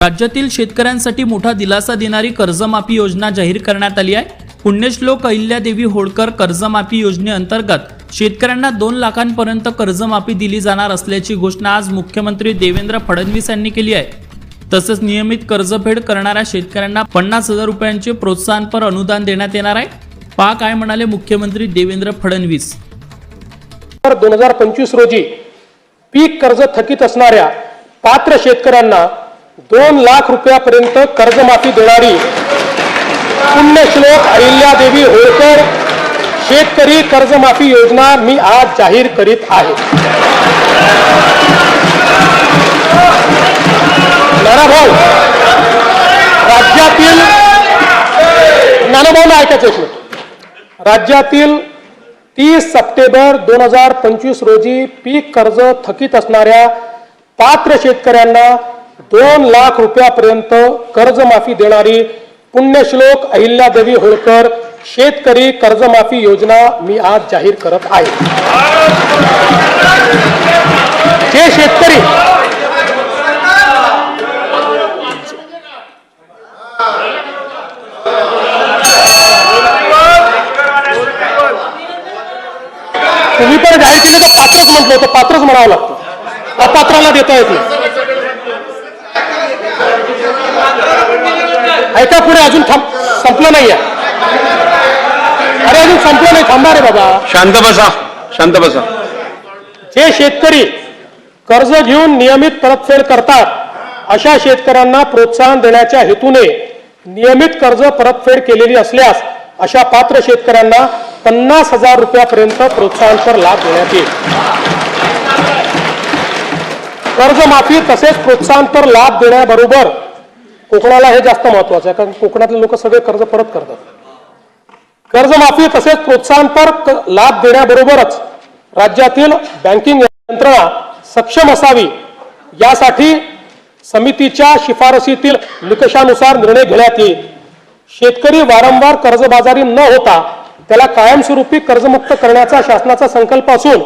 राज्यातील शेतकऱ्यांसाठी मोठा दिलासा देणारी कर्जमाफी योजना जाहीर करण्यात आली आहे। पुण्यश्लोक अहिल्यादेवी होळकर कर्जमाफी योजनेअंतर्गत शेतकऱ्यांना 2 लाखांपर्यंत कर्जमाफी दिली जाणार असल्याची घोषणा आज मुख्यमंत्री देवेंद्र फडणवीस यांनी केली आहे। तसेच नियमित कर्जफेड करणाऱ्या शेतकऱ्यांना 50,000 रुपयांचे प्रोत्साहनपर अनुदान देण्यात येणार आहे। पहा काय म्हणाले मुख्यमंत्री देवेंद्र फडणवीस। 2025 रोजी पीक कर्ज थकीत असणाऱ्या पात्र शेतकऱ्यांना 2 लाख रुपयापर्यंत कर्जमाफी देणारी पुण्यश्लोक अहिल्यादेवी होळकर शेतकरी कर्जमाफी योजना मी आज जाहीर करीत आहे। नानाभाऊ, राज्यातील नानाभाऊला ऐकायचं एक मिनिट। राज्यातील 30 सप्टेंबर 2025 रोजी पीक कर्ज थकीत असणाऱ्या पात्र शेतकऱ्यांना 2 लाख रुपयापर्यंत कर्जमाफी देणारी पुण्यश्लोक अहिल्यादेवी होळकर शेतकरी कर्जमाफी योजना मी आज जाहीर करत आहे। जे शेतकरी तुम्ही पण जाहीर केलं तर पात्रच म्हटलं होतं, पात्रच म्हणावं लागतं, अपात्राला देता येत नाही। ऐका पुढे, अजून संपलं नाहीये। अरे अजून संपलं नाही, थांबा रे बाबा, शांत बसा, शांत बसा। जे शेतकरी कर्ज घेऊन नियमित परतफेड करतात अशा शेतकऱ्यांना प्रोत्साहन देण्याच्या हेतूने नियमित कर्ज परतफेड केलेली असल्यास अशा पात्र शेतकऱ्यांना 50,000 रुपयापर्यंत प्रोत्साहनपर लाभ देण्यात येईल। कर्जमाफी तसेच प्रोत्साहनपर लाभ देण्याबरोबर कोकणाला हे जास्त महत्वाचं आहे, कारण कोकणातले लोक सगळे कर्ज परत करतात। कर्जमाफी तसेच प्रोत्साहनपर लाभ देण्याबरोबरच राज्यातील बँकिंग यंत्रणा सक्षम असावी यासाठी समितीच्या शिफारसीतील निकषानुसार निर्णय घेण्यात येईल। शेतकरी वारंवार कर्जबाजारी न होता त्याला कायमस्वरूपी कर्जमुक्त करण्याचा शासनाचा संकल्प असून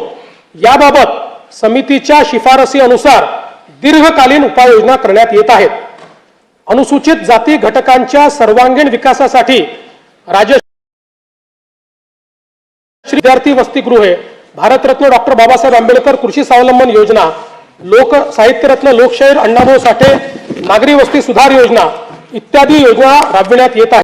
याबाबत समितीच्या शिफारसी अनुसार दीर्घकालीन उपाययोजना करण्यात येत आहेत। अनुसूचित जाती घटकांच्या सर्वांगीण विकासासाठी राजश्री विद्यार्थी वसतिगृहे, भारतरत्न डॉक्टर बाबासाहेब आंबेडकर कृषी स्वावलंबन योजना, लोक साहित्यरत्न लोकशाहीर अण्णाभाऊ साठे नागरी वस्ती सुधार योजना इत्यादी योजना राबविण्यात येत आहेत।